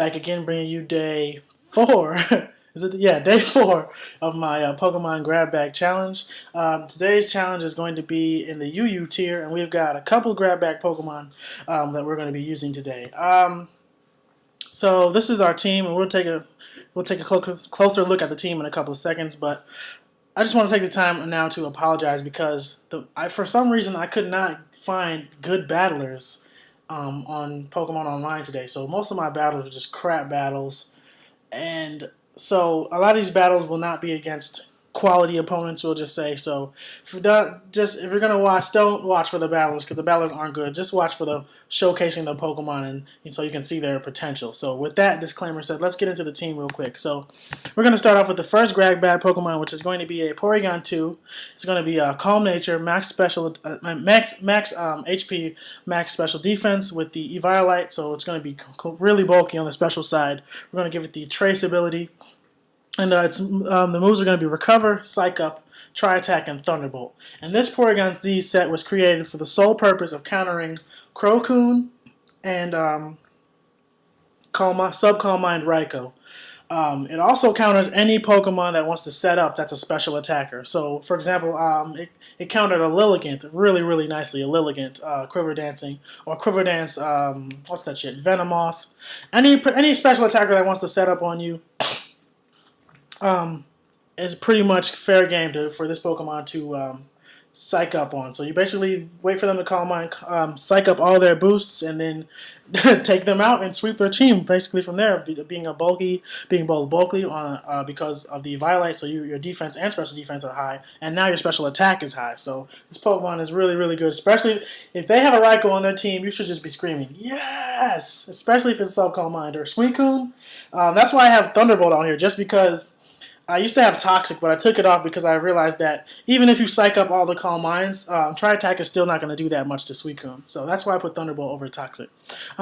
Back again, bringing you day 4. Is it? Yeah, day 4 of my Pokemon Grab Bag Challenge. Today's challenge is going to be in the UU tier, and we've got a couple Grab Bag Pokemon that we're going to be using today. So this is our team, and we'll take a closer look at the team in a couple of seconds. But I just want to take the time now to apologize because for some reason I could not find good battlers on Pokemon Online today. So most of my battles are just crap battles, and so a lot of these battles will not be against quality opponents. We'll just say so. If you're gonna watch, don't watch for the battles because the battles aren't good. Just watch for the showcasing the Pokemon and so you can see their potential. So with that disclaimer said, let's get into the team real quick. So we're gonna start off with the first Grab Bag Pokemon, which is going to be a Porygon 2. It's going to be a Calm Nature, max special, max HP, max special defense with the Eviolite. So it's going to be really bulky on the special side. We're going to give it the Trace ability. And the moves are going to be Recover, Psych Up, Tri-Attack, and Thunderbolt. And this Porygon Z set was created for the sole purpose of countering Crocoon and Sub-Calm Mind Raikou. It also counters any Pokemon that wants to set up that's a special attacker. So, for example, it countered a Lilligant really, really nicely. A Lilligant, Quiver Dancing, or Quiver Dance, what's that shit? Venomoth. Any special attacker that wants to set up on you. It's pretty much fair game for this Pokemon to psych up on. So you basically wait for them to Calm Mind, psych up all their boosts, and then take them out and sweep their team. Basically from there, being both bulky on because of the Violet, so your defense and special defense are high, and now your special attack is high. So this Pokemon is really, really good. Especially if they have a Raikou on their team, you should just be screaming yes. Especially if it's Sub-Calm Mind or Suicune. That's why I have Thunderbolt on here, just because. I used to have Toxic, but I took it off because I realized that even if you psych up all the Calm Minds, Tri-Attack is still not going to do that much to Suicune. So that's why I put Thunderbolt over Toxic.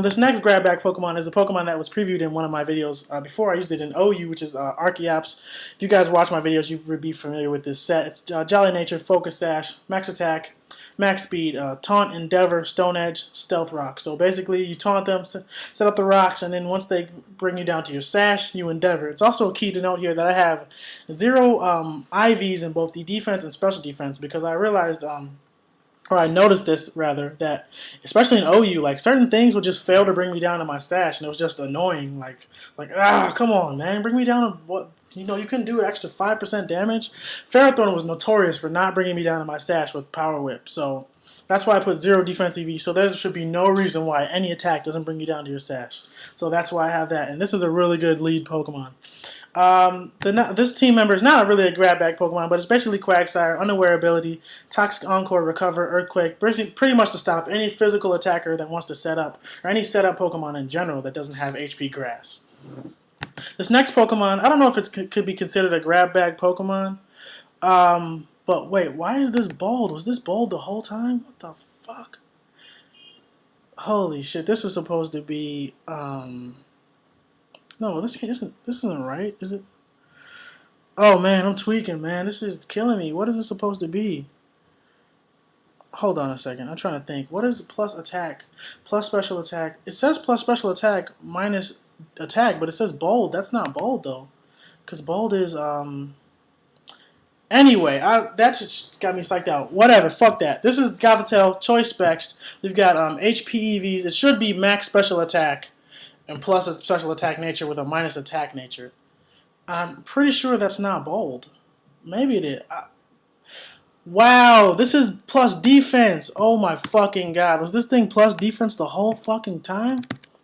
This next Grab Bag Pokemon is a Pokemon that was previewed in one of my videos before. I used it in OU, which is Archeops. If you guys watch my videos, you would be familiar with this set. It's Jolly Nature, Focus Sash, Max Attack, Max Speed, Taunt, Endeavor, Stone Edge, Stealth Rock. So basically, you taunt them, set up the rocks, and then once they bring you down to your Sash, you Endeavor. It's also a key to note here that I have 0 IVs in both the defense and special defense because I realized, or I noticed this rather, that especially in OU, like certain things would just fail to bring me down to my Sash, and it was just annoying. Like come on, man, bring me down to what. You couldn't do an extra 5% damage. Ferrothorn was notorious for not bringing me down to my Stash with Power Whip. So that's why I put 0 defense EV. So there should be no reason why any attack doesn't bring you down to your Stash. So that's why I have that. And this is a really good lead Pokemon. This team member is not really a Grab Bag Pokemon, but it's basically Quagsire, Unaware Ability, Toxic Encore, Recover, Earthquake, pretty much to stop any physical attacker that wants to set up, or any setup Pokemon in general that doesn't have HP Grass. This next Pokemon, I don't know if it could be considered a Grab Bag Pokemon. But wait, why is this bold? Was this bold the whole time? What the fuck? Holy shit, this is supposed to be, no, this isn't right, is it? Oh man, I'm tweaking, man. This is killing me. What is this supposed to be? Hold on a second. I'm trying to think. What is plus attack? Plus special attack. It says plus special attack minus attack, but it says bold. That's not bold, though. Because bold is, Anyway, that just got me psyched out. Whatever, fuck that. This is Gothitelle, Choice Specs. We've got HP EVs. It should be max special attack and plus a special attack nature with a minus attack nature. I'm pretty sure that's not bold. Maybe it is. Wow, this is plus defense. Oh my fucking god. Was this thing plus defense the whole fucking time?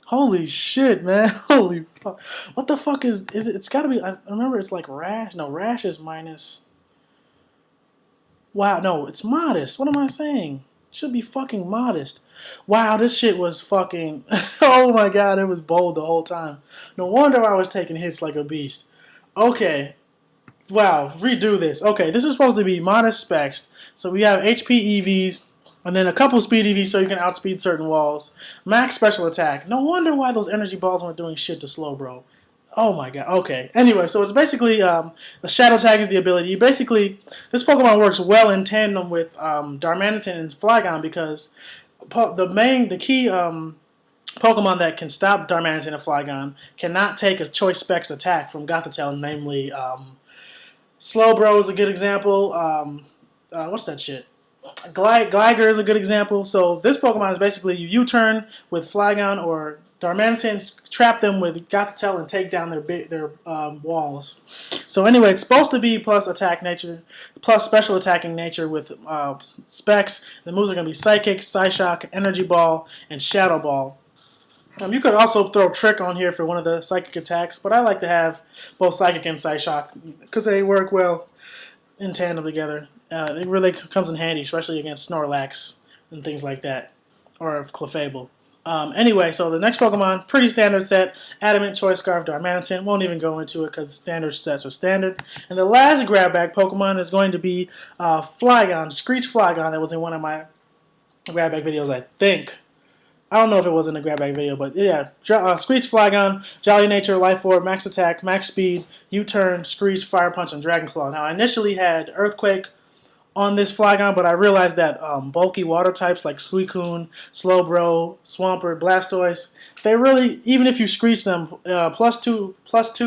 Holy shit, man. Holy fuck. What the fuck is it? It's gotta be, I remember it's like Rash. No, Rash is minus. Wow, no, it's modest. What am I saying? It should be fucking modest. Wow, this shit was fucking, oh my god, it was bold the whole time. No wonder I was taking hits like a beast. Okay. Wow, redo this. Okay, this is supposed to be modest specs. So we have HP EVs, and then a couple speed EVs so you can outspeed certain walls. Max special attack. No wonder why those energy balls weren't doing shit to slow, bro. Oh my god, okay. Anyway, so it's basically, the Shadow Tag is the ability. Basically, this Pokemon works well in tandem with Darmanitan and Flygon because the key Pokemon that can stop Darmanitan and Flygon cannot take a Choice Specs attack from Gothitelle, namely Slowbro is a good example. What's that shit? Gligar is a good example. So this Pokemon is basically you U-turn with Flygon or Darmanitan, trap them with Gothitelle and take down their walls. So anyway, it's supposed to be plus attack nature, plus special attacking nature with specs. The moves are going to be Psychic, Psyshock, Energy Ball, and Shadow Ball. You could also throw Trick on here for one of the Psychic attacks, but I like to have both Psychic and Psyshock because they work well in tandem together. It really comes in handy, especially against Snorlax and things like that, or Clefable. Anyway, so the next Pokemon, pretty standard set, Adamant, Choice Scarf, Darmanitan. Won't even go into it because standard sets are standard. And the last grab bag Pokemon is going to be Flygon, Screech Flygon, that was in one of my grab bag videos, I think. I don't know if it was in the grab bag video, but yeah. Screech Flygon, Jolly Nature, Life Orb, Max Attack, Max Speed, U-Turn, Screech, Fire Punch, and Dragon Claw. Now, I initially had Earthquake on this Flygon, but I realized that bulky water types like Suicune, Slowbro, Swampert, Blastoise, they really, even if you Screech them, plus two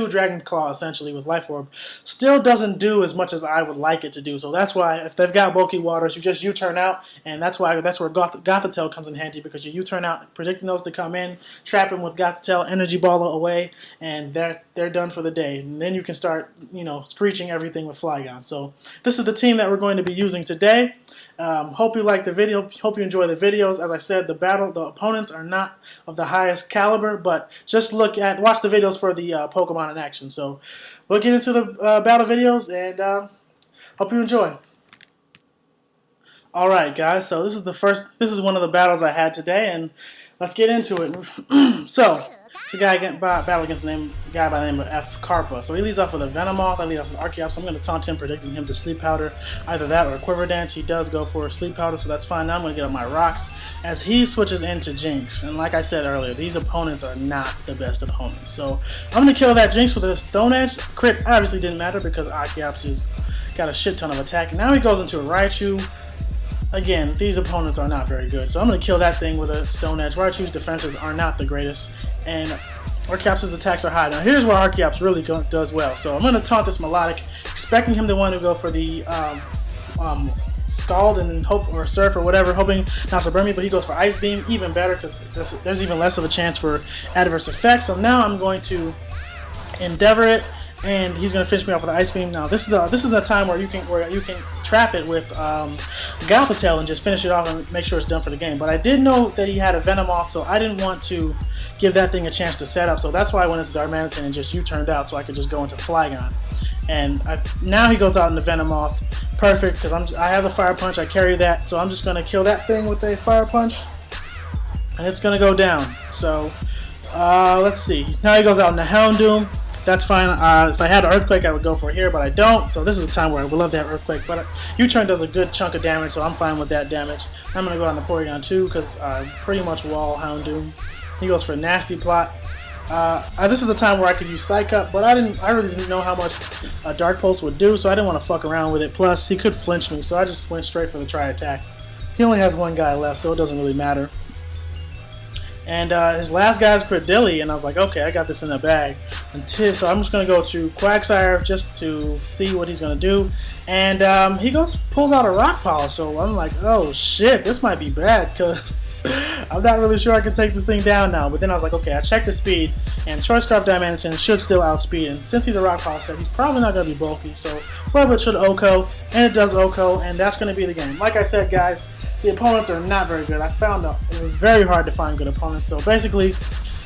Dragon Claw essentially with Life Orb, still doesn't do as much as I would like it to do. So that's why if they've got bulky waters, you just U-turn out, and that's where Gothitelle comes in handy, because you U-turn out, predicting those to come in, trap them with Gothitelle, Energy Ball away, and they're done for the day. And then you can start, screeching everything with Flygon. So this is the team that we're going to be using today. Hope you like the video. Hope you enjoy the videos. As I said, the opponents are not of the highest caliber, but just watch the videos for the Pokemon in action. So we'll get into the battle videos, and hope you enjoy. All right, guys. So this is one of the battles I had today, and let's get into it. So it's a guy battle against a guy by the name of F. Carpa. So he leads off with a Venomoth. I lead off with Archeops. So I'm going to taunt him, predicting him to Sleep Powder. Either that or Quiver Dance. He does go for a Sleep Powder, so that's fine. Now I'm going to get up my rocks as he switches into Jinx. And like I said earlier, these opponents are not the best opponents. So I'm going to kill that Jinx with a Stone Edge. Crit obviously didn't matter because Archeops has got a shit ton of attack. Now he goes into a Raichu. Again, these opponents are not very good, so I'm going to kill that thing with a Stone Edge. Raichu's defenses are not the greatest, and Archeops' attacks are high. Now here's where Archeops really does well. So I'm going to taunt this Melodic, expecting him to want to go for the Scald and Hope or Surf or whatever, hoping not to burn me, but he goes for Ice Beam, even better because there's even less of a chance for adverse effects. So now I'm going to Endeavor it, and he's going to finish me off with an Ice Beam. Now this is the time where you can trap it with Gothitelle and just finish it off and make sure it's done for the game. But I did know that he had a Venomoth, so I didn't want to give that thing a chance to set up. So that's why I went into Darmanitan and just U-turned out so I could just go into Flygon. And now he goes out into Venomoth. Perfect, because I have the Fire Punch. I carry that, so I'm just going to kill that thing with a Fire Punch, and it's going to go down. So let's see. Now he goes out into Houndoom. That's fine. If I had Earthquake, I would go for it here, but I don't. So this is a time where I would love to have Earthquake, but U-turn does a good chunk of damage, so I'm fine with that damage. I'm going to go on the Porygon 2 because I pretty much wall Houndoom. He goes for Nasty Plot. This is the time where I could use Psych Up, but I really didn't know how much Dark Pulse would do, so I didn't want to fuck around with it. Plus, he could flinch me, so I just went straight for the Tri-Attack. He only has one guy left, so it doesn't really matter. And his last guy's Credilli, and I was like, okay, I got this in the bag. So I'm just going to go to Quagsire just to see what he's going to do. And he pulls out a Rock Polish, so I'm like, oh shit, this might be bad, because I'm not really sure I can take this thing down now. But then I was like, okay, I checked the speed, and Choice Scarf Diamantine should still outspeed. And since he's a Rock Polish set, he's probably not going to be bulky. So Flubit should OHKO, and it does OHKO, and that's going to be the game. Like I said, guys, the opponents are not very good. I found out it was very hard to find good opponents. So basically,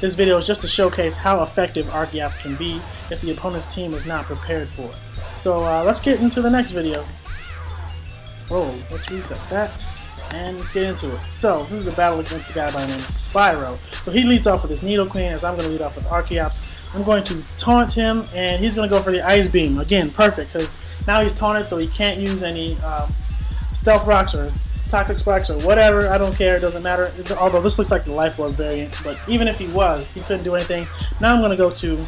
this video is just to showcase how effective Archeops can be if the opponent's team is not prepared for it. So let's get into the next video. Whoa, let's reset that. And let's get into it. So, this is a battle against a guy by the name of Spyro. So he leads off with his Needle Queen, as I'm going to lead off with Archeops. I'm going to taunt him, and he's going to go for the Ice Beam. Again, perfect, because now he's taunted, so he can't use any Stealth Rocks or Toxic Sparks or whatever. I don't care, it doesn't matter. Although this looks like the Life Orb variant, but even if he was, he couldn't do anything. Now I'm going to go to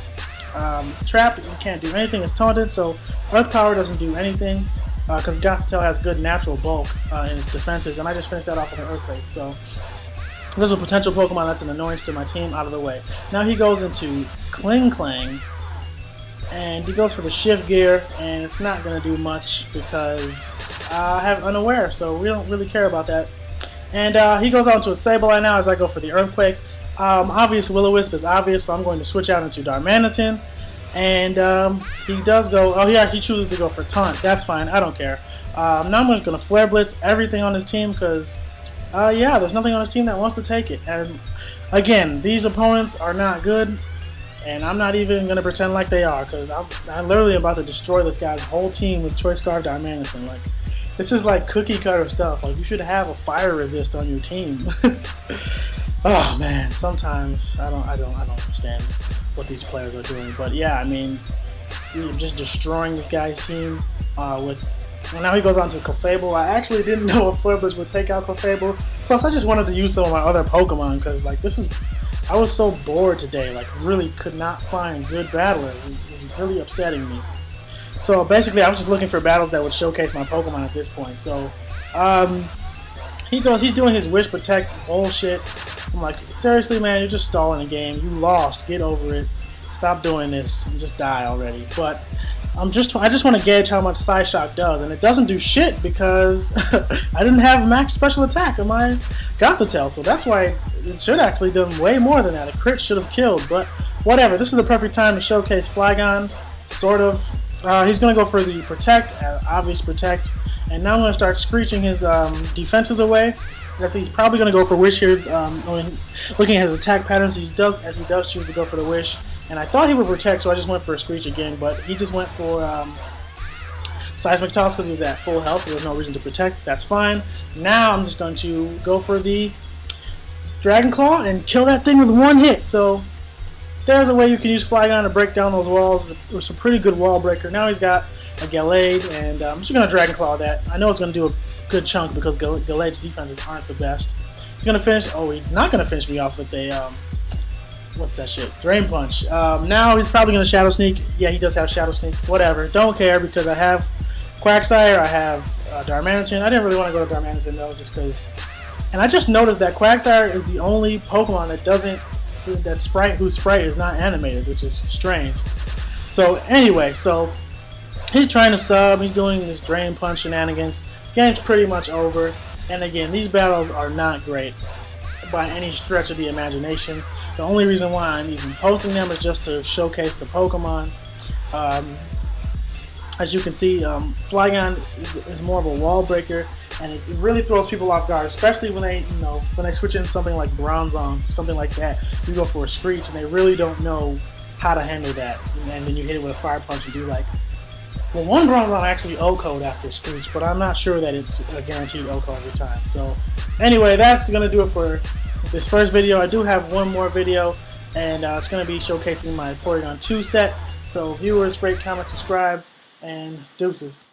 Trap. He can't do anything, it's taunted, so Earth Power doesn't do anything. Because Gothitelle has good natural bulk in its defenses, and I just finished that off with an Earthquake. So This is a potential Pokemon that's an annoyance to my team. Out of the way. Now he goes into Kling Klang, and he goes for the Shift Gear, and it's not going to do much because I have Unaware, so we don't really care about that. And he goes on to a Sableye now as I go for the Earthquake. Obvious Will-O-Wisp is obvious, so I'm going to switch out into Darmanitan. And he does go, oh yeah, he chooses to go for Taunt. That's fine, I don't care. Now I'm just going to Flare Blitz everything on his team because, yeah, there's nothing on his team that wants to take it. And again, these opponents are not good, and I'm not even going to pretend like they are because I'm literally about to destroy this guy's whole team with Choice Scarf Darmanitan. Like, this is like cookie cutter stuff. Like, you should have a fire resist on your team. Oh man, sometimes I don't understand what these players are doing. But yeah, I mean, you're just destroying this guy's team with. Well, now he goes on to Clefable. I actually didn't know if Flare Blitz would take out Clefable. Plus, I just wanted to use some of my other Pokemon because, like, I was so bored today. Like, really could not find good battlers. It was really upsetting me. So basically, I was just looking for battles that would showcase my Pokemon at this point. So he's doing his Wish Protect bullshit. I'm like, seriously, man, you're just stalling the game. You lost. Get over it. Stop doing this and just die already. But I just want to gauge how much Psyshock does, and it doesn't do shit because I didn't have max special attack on my Gothitelle, so that's why it should actually done way more than that. A crit should have killed, but whatever. This is the perfect time to showcase Flygon, sort of. He's going to go for the Protect, obvious Protect, and now I'm going to start screeching his defenses away. He's probably going to go for Wish here, looking at his attack patterns, as he does choose to go for the Wish. And I thought he would Protect, so I just went for a Screech again, but he just went for Seismic Toss because he was at full health. There was no reason to Protect. That's fine. Now I'm just going to go for the Dragon Claw and kill that thing with one hit. So there's a way you can use Flygon to break down those walls. It's a pretty good wall breaker. Now he's got a Gallade, and I'm just going to Dragon Claw that. I know it's going to do a good chunk because Gallade's defenses aren't the best. He's going to finish. Oh, he's not going to finish me off with a what's that shit? Drain Punch. Now he's probably going to Shadow Sneak. Yeah, he does have Shadow Sneak. Whatever. Don't care because I have Quagsire. I have Darmanitan. I didn't really want to go to Darmanitan though, just because. And I just noticed that Quagsire is the only Pokemon that doesn't whose sprite is not animated, which is strange. So anyway, so he's trying to sub. He's doing this Drain Punch shenanigans. Game's pretty much over. And again, these battles are not great by any stretch of the imagination. The only reason why I'm even posting them is just to showcase the Pokemon. As you can see, Flygon is more of a wall breaker, and it really throws people off guard, especially when they switch in something like Bronzong, something like that. You go for a Screech, and they really don't know how to handle that, and then you hit it with a Fire Punch and do like. Well, one Bronzong actually O-code after Screech, but I'm not sure that it's a guaranteed O-code every time. So anyway, that's going to do it for this first video. I do have one more video, and it's going to be showcasing my Porygon 2 set. So viewers, rate, comment, subscribe, and deuces.